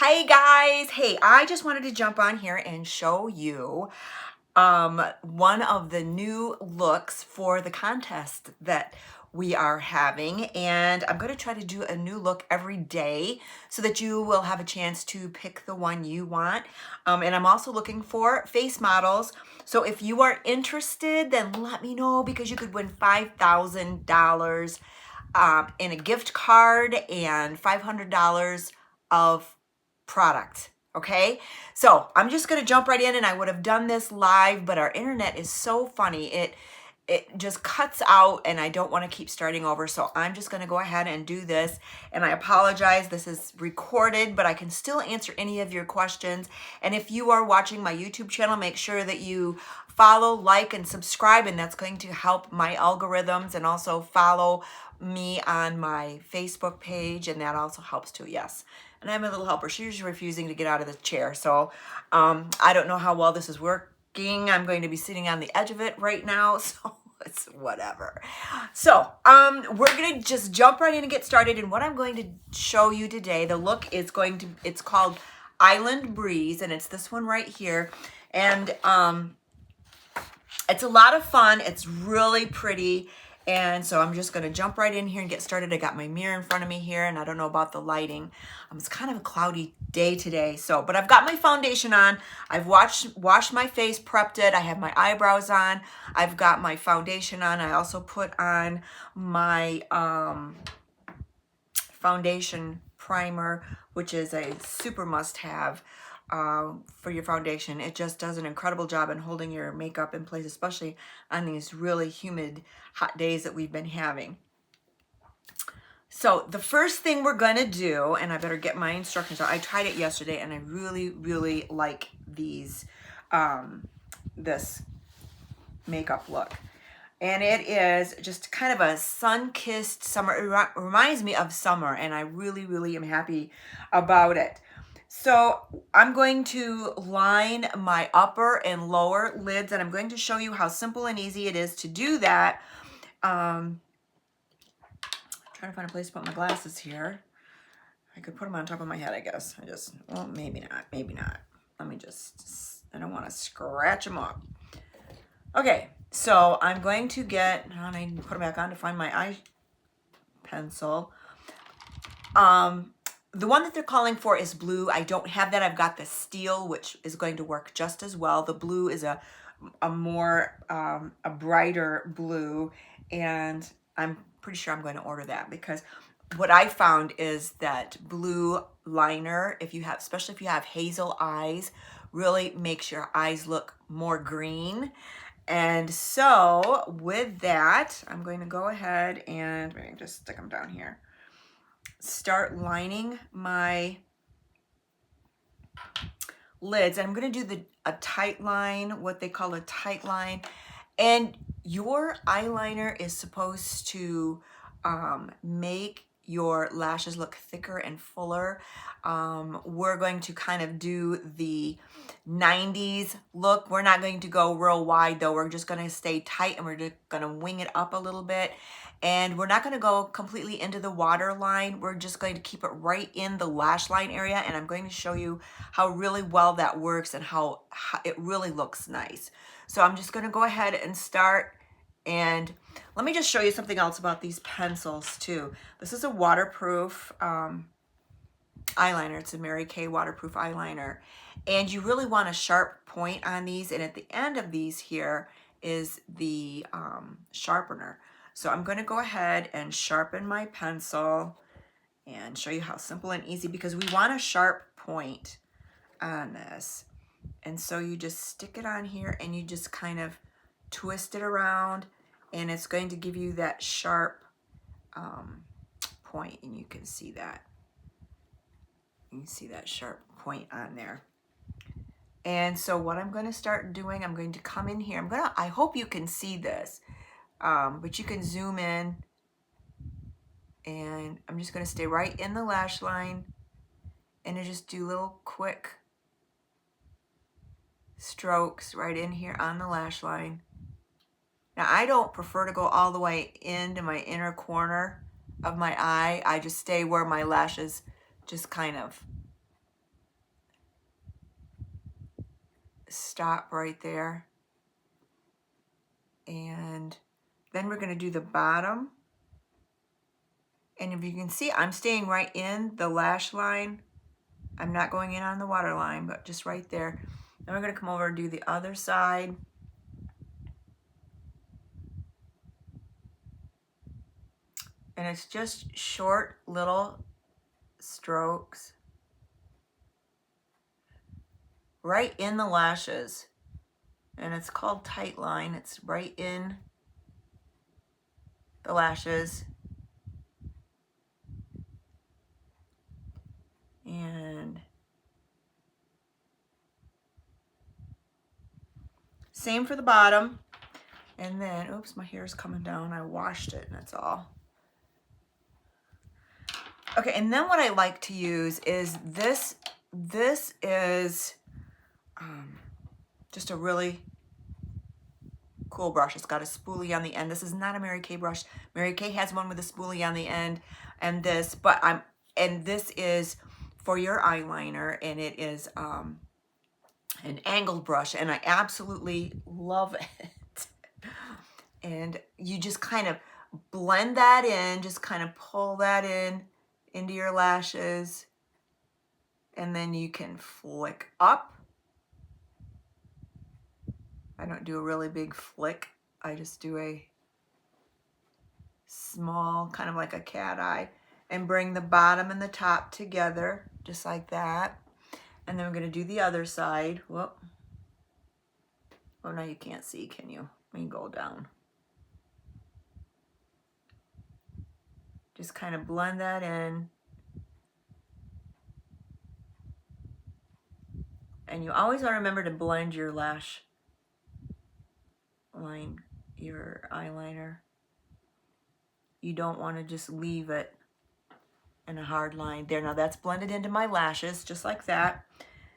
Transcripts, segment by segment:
Hey guys, hey, I just wanted to jump on here and show you one of the new looks for the contest that we are having. And I'm going to try to do a new look every day so that you will have a chance to pick the one you want. And I'm also looking for face models. So if you are interested, then let me know because you could win $5,000 in a gift card and $500 of product. Okay, so I'm just gonna jump right in, and I would have done this live, but our internet is so funny. It just cuts out and I don't want to keep starting over. So I'm just going to go ahead and do this. And I apologize. This is recorded, but I can still answer any of your questions. And if you are watching my YouTube channel, make sure that you follow, like, and subscribe. And that's going to help my algorithms, and also follow me on my Facebook page. And that also helps too. Yes. And I have a little helper. She's refusing to get out of the chair. So I don't know how well this is working. I'm going to be sitting on the edge of it right now. So it's whatever. So we're gonna just jump right in and get started. And what I'm going to show you today, the look is it's called Island Breeze, and it's this one right here. And it's a lot of fun. It's really pretty. And so I'm just going to jump right in here and get started. I got my mirror in front of me here, and I don't know about the lighting. It's kind of a cloudy day today. So, but I've got my foundation on. I've washed my face, prepped it. I have my eyebrows on. I've got my foundation on. I also put on my foundation primer, which is a super must-have for your foundation. It just does an incredible job in holding your makeup in place, especially on these really humid, hot days that we've been having. So the first thing we're gonna do, and I better get my instructions out. I tried it yesterday, and I really, really like these, this makeup look. And it is just kind of a sun-kissed summer. It reminds me of summer, and I really, really am happy about it. So I'm going to line my upper and lower lids, and I'm going to show you how simple and easy it is to do that. Trying to find a place to put my glasses here. I could put them on top of my head, I guess. Well, maybe not, maybe not. Let me just, I don't want to scratch them up. Okay, so I'm going to get, and I put them back on to find my eye pencil. The one that they're calling for is blue. I don't have that. I've got the steel, which is going to work just as well. The blue is a more, a brighter blue, and I'm pretty sure I'm going to order that because what I found is that blue liner, if you have, especially if you have hazel eyes, really makes your eyes look more green. And so with that, I'm going to go ahead and maybe just stick them down here. Start lining my lids. And I'm going to do a tight line, what they call a tight line. And your eyeliner is supposed to make your lashes look thicker and fuller. We're going to kind of do the 90s look. We're not going to go real wide though. We're just going to stay tight, and we're just going to wing it up a little bit. And we're not going to go completely into the water line. We're just going to keep it right in the lash line area. And I'm going to show you how really well that works and how it really looks nice. So I'm just going to go ahead and start. And let me just show you something else about these pencils too. This is a waterproof eyeliner. It's a Mary Kay waterproof eyeliner. And you really want a sharp point on these. And at the end of these here is the sharpener. So I'm going to go ahead and sharpen my pencil and show you how simple and easy, because we want a sharp point on this. And so you just stick it on here and you just kind of twist it around, and it's going to give you that sharp point, and you can see that. You can see that sharp point on there. And so what I'm going to start doing, I'm going to come in here. I hope you can see this, but you can zoom in, and I'm just going to stay right in the lash line, and I just do little quick strokes right in here on the lash line. Now, I don't prefer to go all the way into my inner corner of my eye. I just stay where my lashes just kind of stop right there. And then we're going to do the bottom. And if you can see, I'm staying right in the lash line. I'm not going in on the waterline, but just right there. Then we're going to come over and do the other side. And it's just short little strokes right in the lashes. And it's called tight line. It's right in the lashes. And same for the bottom. And then, oops, my hair is coming down. I washed it and that's all. Okay, and then what I like to use is this. This is just a really cool brush. It's got a spoolie on the end. This is not a Mary Kay brush. Mary Kay has one with a spoolie on the end, and this, and this is for your eyeliner, and it is an angled brush, and I absolutely love it. And you just kind of blend that in, just kind of pull that in into your lashes, and then you can flick up. I don't do a really big flick. I just do a small, kind of like a cat eye, and bring the bottom and the top together, just like that. And then we're going to do the other side. Whoop. Oh, now you can't see, can you? Let me go down. Just kind of blend that in. And you always want to remember to blend your lash line, your eyeliner. You don't want to just leave it in a hard line. There, now that's blended into my lashes, just like that.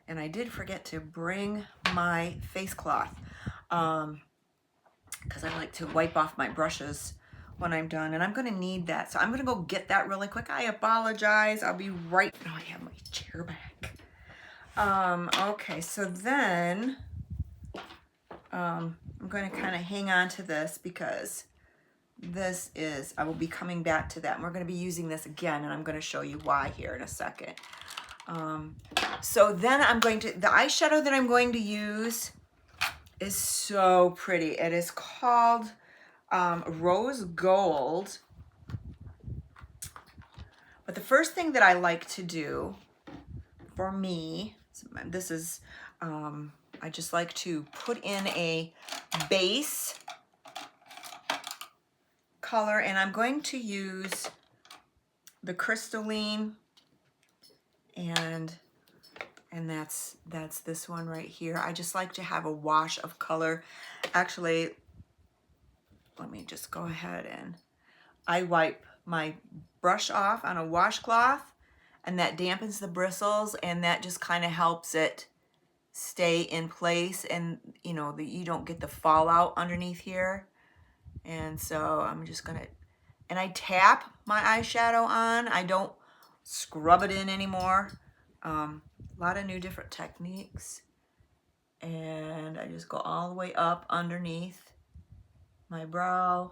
And I did forget to bring my face cloth because I like to wipe off my brushes when I'm done, and I'm going to need that. So I'm going to go get that really quick. I apologize. I'll be right. Oh, I have my chair back. Okay, so then I'm going to kind of hang on to this because this is, I will be coming back to that, and we're going to be using this again, and I'm going to show you why here in a second. So then I'm going to, the eyeshadow that I'm going to use is so pretty. It is called Rose Gold. But the first thing that I like to do for me, this is, I just like to put in a base color, and I'm going to use the crystalline, and that's this one right here. I just like to have a wash of color. Actually, let me just go ahead and I wipe my brush off on a washcloth, and that dampens the bristles, and that just kind of helps it stay in place, and you know, you don't get the fallout underneath here. And so I'm just gonna, and I tap my eyeshadow on. I don't scrub it in anymore. A lot of new different techniques. And I just go all the way up underneath my brow.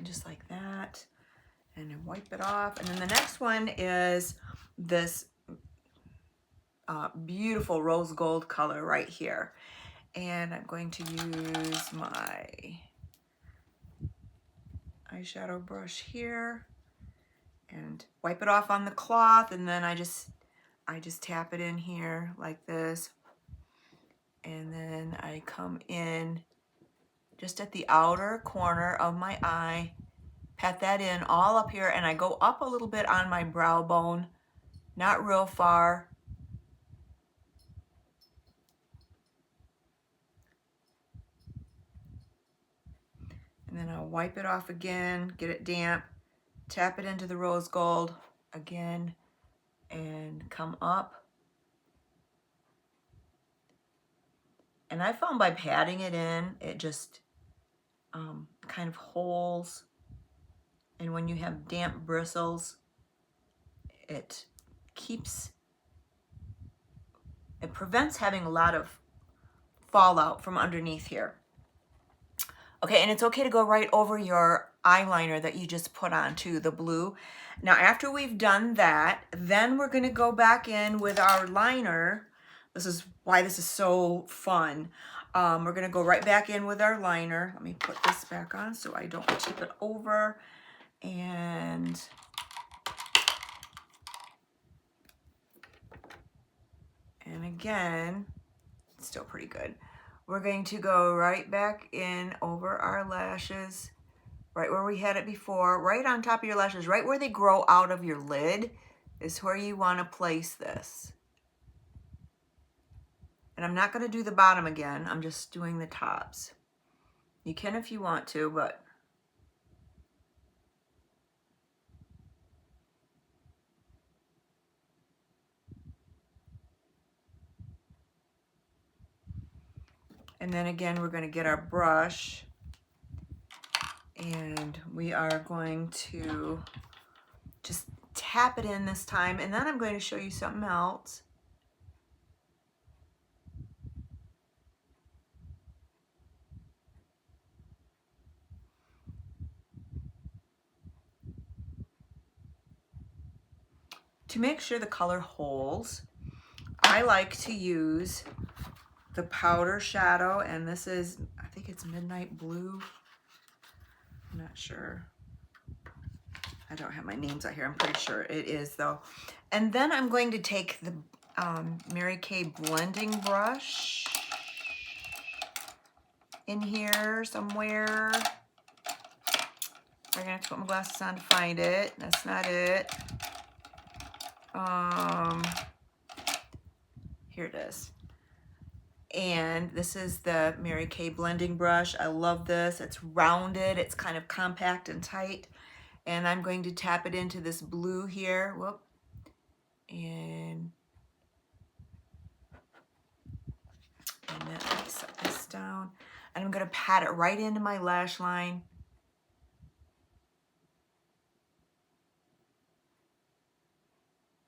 Just like that. And then wipe it off. And then the next one is this beautiful rose gold color right here. And I'm going to use my eyeshadow brush here and wipe it off on the cloth, and then I just tap it in here like this, and then I come in just at the outer corner of my eye, pat that in all up here, and I go up a little bit on my brow bone, not real far. And then I'll wipe it off again, get it damp, tap it into the rose gold again, and come up. And I found by patting it in, it just kind of holds. And when you have damp bristles, it it prevents having a lot of fallout from underneath here. Okay, and it's okay to go right over your eyeliner that you just put on too, the blue. Now, after we've done that, then we're gonna go back in with our liner. This is why this is so fun. We're gonna go right back in with our liner. Let me put this back on so I don't tip it over. And again, it's still pretty good. We're going to go right back in over our lashes, right where we had it before, right on top of your lashes, right where they grow out of your lid is where you want to place this. And I'm not going to do the bottom again. I'm just doing the tops. You can if you want to, but and then again, we're going to get our brush and we are going to just tap it in this time. And then I'm going to show you something else. To make sure the color holds, I like to use the powder shadow, and this is, I think it's Midnight Blue. I'm not sure. I don't have my names out here. I'm pretty sure it is though. And then I'm going to take the Mary Kay blending brush in here somewhere. I'm gonna have to put my glasses on to find it. That's not it. Here it is. And this is the Mary Kay blending brush. I love this. It's rounded. It's kind of compact and tight. And I'm going to tap it into this blue here. Whoop. And then let me set this down. And I'm going to pat it right into my lash line.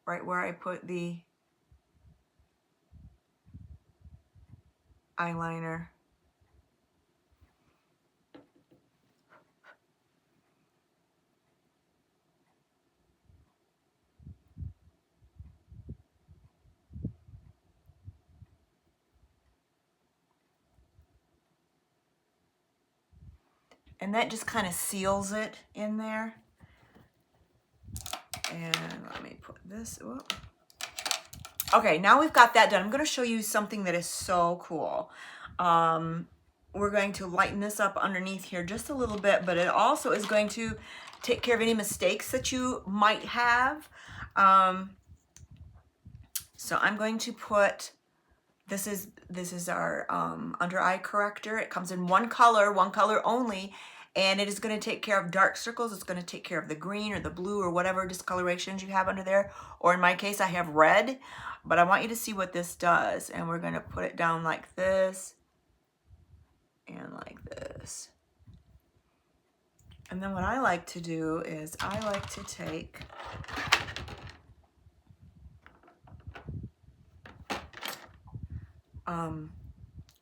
Right where I put the eyeliner. And that just kind of seals it in there. And let me put this, whoop. Okay, now we've got that done. I'm gonna show you something that is so cool. We're going to lighten this up underneath here just a little bit, but it also is going to take care of any mistakes that you might have. So I'm going to put, this is our under eye corrector. It comes in one color only, and it is going to take care of dark circles. It's going to take care of the green or the blue or whatever discolorations you have under there. Or in my case, I have red, but I want you to see what this does. And we're going to put it down like this and like this. And then what I like to do is I like to take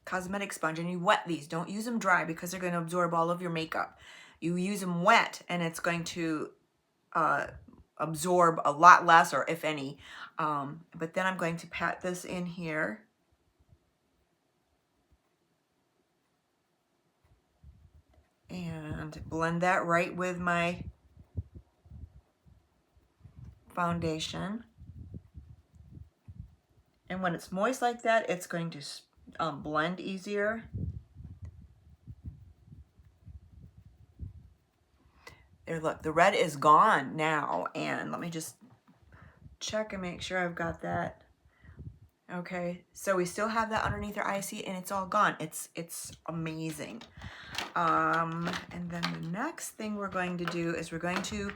cosmetic sponge, and you wet these. Don't use them dry because they're going to absorb all of your makeup. You use them wet and it's going to absorb a lot less, or if any. But then I'm going to pat this in here. And blend that right with my foundation. And when it's moist like that, it's going to blend easier. There, look, the red is gone now. And let me just check and make sure I've got that. Okay, so we still have that underneath our IC and it's all gone. It's amazing. And then the next thing we're going to do is we're going to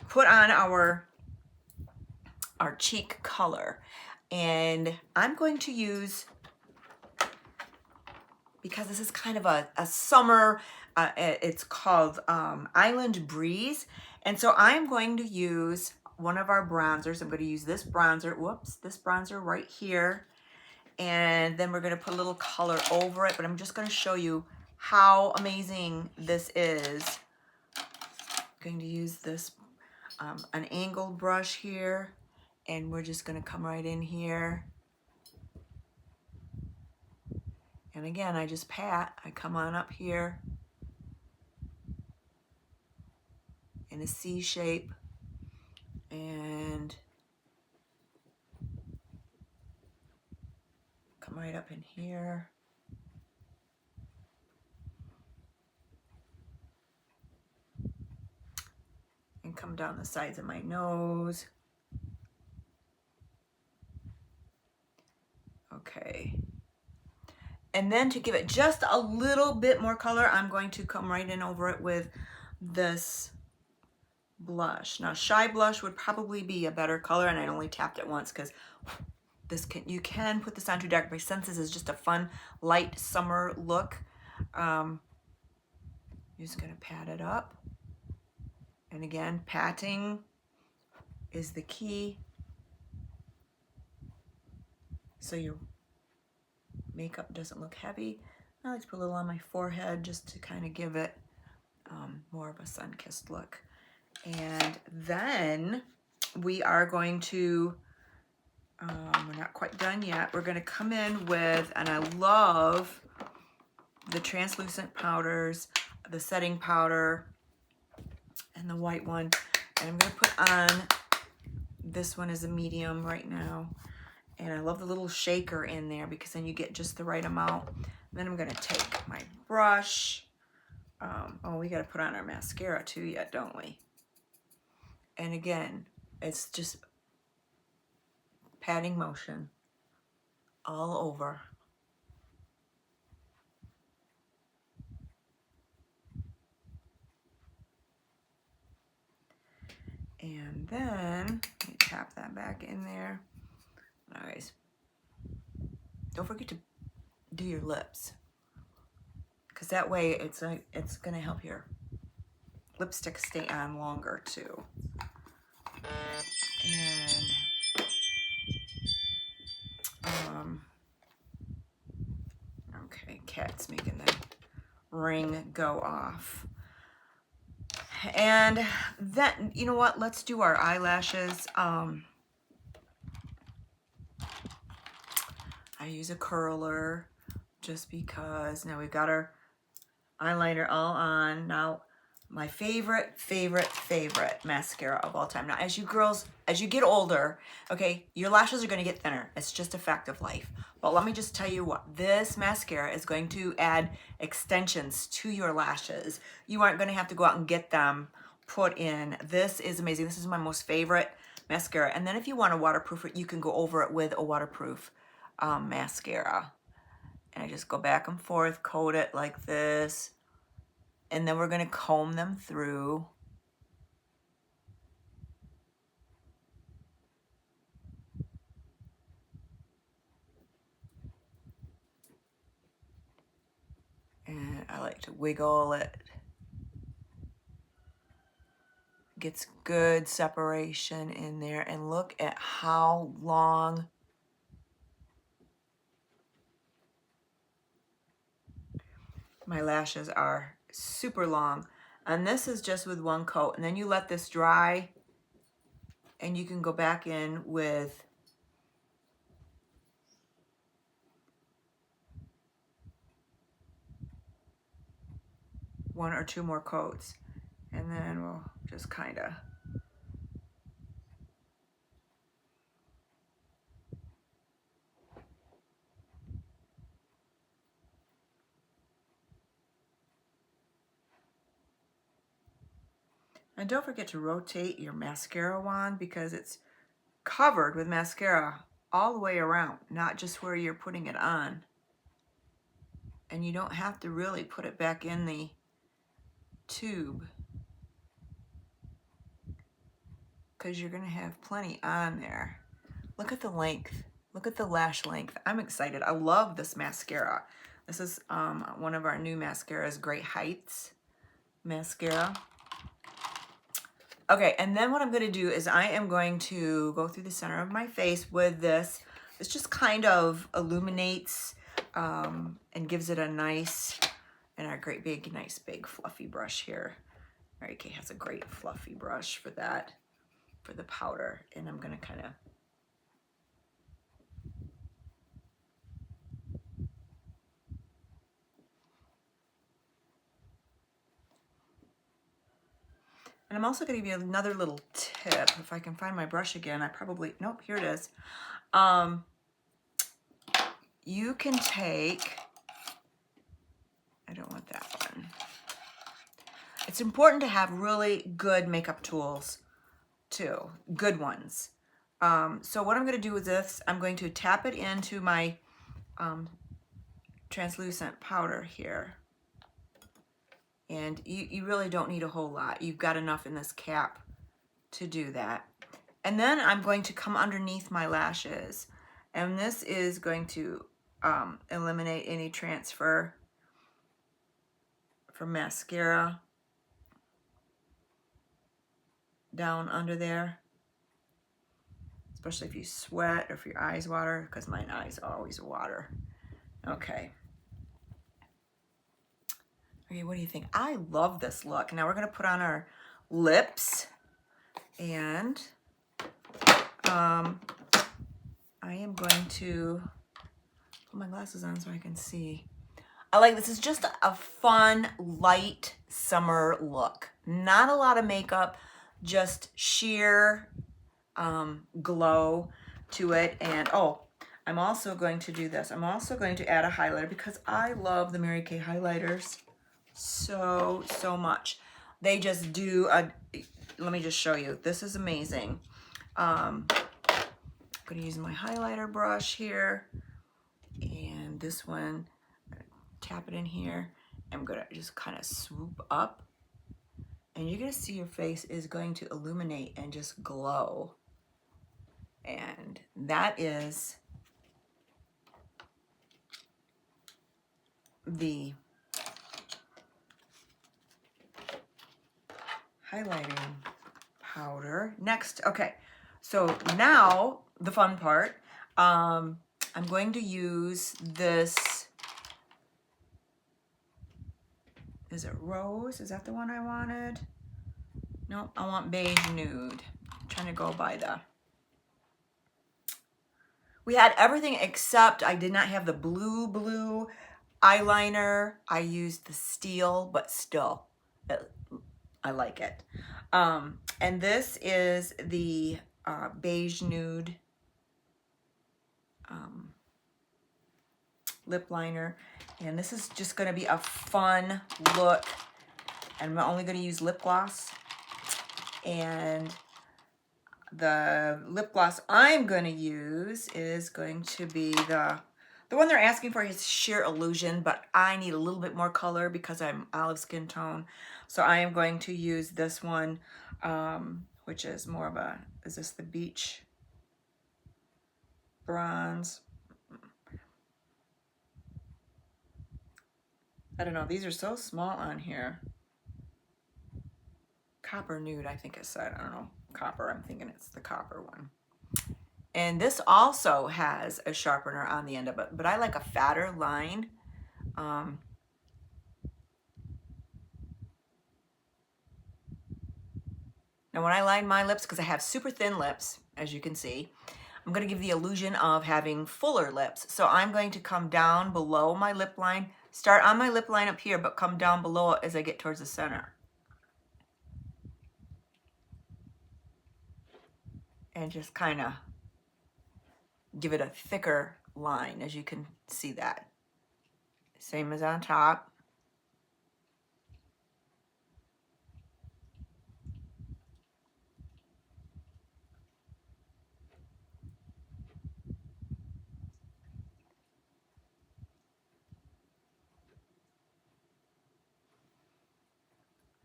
put on our cheek color. And I'm going to use, because this is kind of a summer, it's called Island Breeze. And so I'm going to use one of our bronzers. I'm going to use this bronzer, whoops, this bronzer right here. And then we're going to put a little color over it, but I'm just going to show you how amazing this is. I'm going to use this, an angled brush here, and we're just going to come right in here. And again, I just pat, I come on up here in a C shape, and come right up in here. And come down the sides of my nose. Okay. And then to give it just a little bit more color, I'm going to come right in over it with this blush. Now, Shy Blush would probably be a better color, and I only tapped it once because you can put this on too dark, but since this is just a fun, light summer look, you're just gonna pat it up. And again, patting is the key. So your makeup doesn't look heavy. I like to put a little on my forehead just to kind of give it more of a sun-kissed look. And then we are going to, we're not quite done yet. We're gonna come in with, and I love the translucent powders, the setting powder, and the white one. And I'm gonna put on, this one is a medium right now. And I love the little shaker in there because then you get just the right amount. And then I'm gonna take my brush. Oh, we gotta put on our mascara too yet, don't we? And again, it's just patting motion all over. And then, let me tap that back in there. Nice. Don't forget to do your lips, because that way it's gonna help your lipstick stay on longer too. And okay, cat's making the ring go off. And then, you know what? Let's do our eyelashes. I use a curler just because now we've got our eyeliner all on. Now, my favorite mascara of all time. Now, as you girls, as you get older, okay, your lashes are going to get thinner. It's just a fact of life. But let me just tell you what, this mascara is going to add extensions to your lashes. You aren't going to have to go out and get them put in. This is amazing. This is my most favorite mascara. And then if you want to waterproof it, you can go over it with a waterproof mascara. And I just go back and forth, coat it like this. And then we're going to comb them through. And I like to wiggle it. Gets good separation in there. And look at how long my lashes are. Super long. And this is just with one coat. And then you let this dry. And you can go back in with one or two more coats. And then we'll just kind of and don't forget to rotate your mascara wand because it's covered with mascara all the way around, not just where you're putting it on. And you don't have to really put it back in the tube because you're going to have plenty on there. Look at the length. Look at the lash length. I'm excited. I love this mascara. This is one of our new mascaras, Great Heights mascara. Okay, and then what I'm going to do is I am going to go through the center of my face with this. This just kind of illuminates and gives it a nice, and a great big, nice big fluffy brush here. Mary Kay has a great fluffy brush for that, for the powder. And I'm going to kind of and I'm also going to give you another little tip. If I can find my brush again, I probably, nope, here it is. You can take, I don't want that one. It's important to have really good makeup tools too, good ones. So what I'm going to do with this, I'm going to tap it into my translucent powder here. And you really don't need a whole lot. You've got enough in this cap to do that. And then I'm going to come underneath my lashes. And this is going to eliminate any transfer from mascara down under there. Especially if you sweat or if your eyes water, because my eyes always water. Okay. Okay, what do you think? I love this look. Now we're going to put on our lips, and I am going to put my glasses on so I can see. I like this. Is just a fun, light summer look. Not a lot of makeup, just sheer glow to it. And oh, I'm also going to do this. I'm also going to add a highlighter because I love the Mary Kay highlighters so much. They just do a, let me just show you. This is amazing. I'm going to use my highlighter brush here, and this one, tap it in here. I'm going to just kind of swoop up, and you're going to see your face is going to illuminate and just glow. And that is the highlighting powder. Next, okay, so now the fun part. I'm going to use this, is it Rose? Is that the one I wanted? No, I want Beige Nude. I'm trying to go by the, we had everything except I did not have the blue eyeliner. I used the steel, but still, I like it. And this is the Beige Nude lip liner. And this is just going to be a fun look. And I'm only going to use lip gloss. And the lip gloss I'm going to use is going to be the one they're asking for is Sheer Illusion, but I need a little bit more color because I'm olive skin tone. So I am going to use this one, which is more of a, is this the Beach Bronze? I don't know, these are so small on here. Copper Nude, I think it said, I don't know, copper, I'm thinking it's the copper one. And this also has a sharpener on the end of it, but I like a fatter line. Now when I line my lips, because I have super thin lips, as you can see, I'm going to give the illusion of having fuller lips. So I'm going to come down below my lip line, start on my lip line up here, but come down below it as I get towards the center. And just kind of give it a thicker line, as you can see that. Same as on top.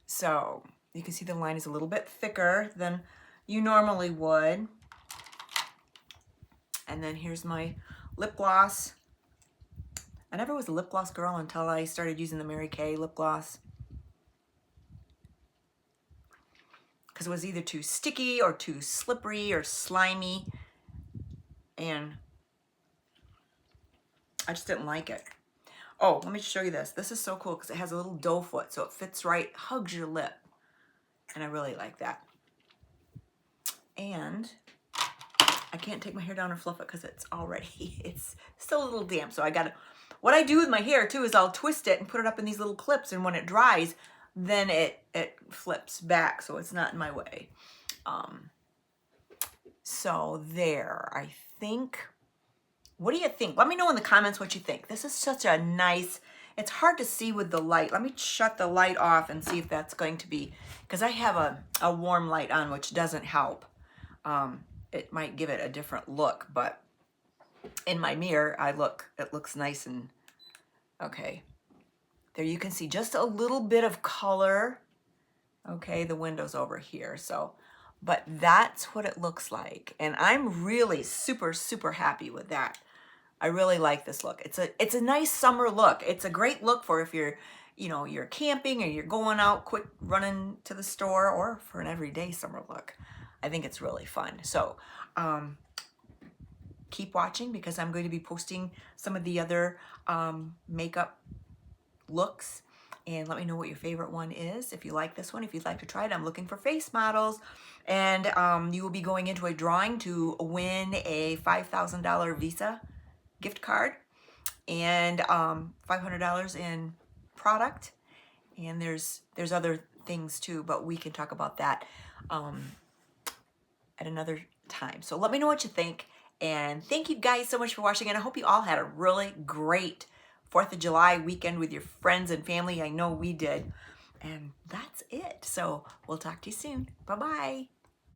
So you can see the line is a little bit thicker than you normally would. And then here's my lip gloss. I never was a lip gloss girl until I started using the Mary Kay lip gloss. because it was either too sticky or too slippery or slimy, and I just didn't like it. Oh, let me show you this. This is so cool because it has a little doe foot, so it fits right, hugs your lip, and I really like that. And I can't take my hair down or fluff it because it's still a little damp. So I gotta, what I do with my hair too is I'll twist it and put it up in these little clips, and when it dries, then it flips back so it's not in my way. So there, I think. What do you think? Let me know in the comments what you think. This is such a nice, it's hard to see with the light. Let me shut the light off and see if that's going to be, because I have a warm light on, which doesn't help. It might give it a different look, but in my mirror, it looks nice and, okay. There you can see just a little bit of color. Okay, the window's over here, so, but that's what it looks like. And I'm really super, super happy with that. I really like this look. It's a nice summer look. It's a great look for if you're, you know, you're camping or you're going out quick running to the store, or for an everyday summer look. I think it's really fun. So keep watching because I'm going to be posting some of the other makeup looks, and let me know what your favorite one is. If you like this one, if you'd like to try it, I'm looking for face models, and you will be going into a drawing to win a $5,000 Visa gift card and $500 in product, and there's other things too, but we can talk about that at another time. So let me know what you think, and thank you guys so much for watching, and I hope you all had a really great 4th of July weekend with your friends and family. I know we did, and that's it. So we'll talk to you soon. Bye-bye.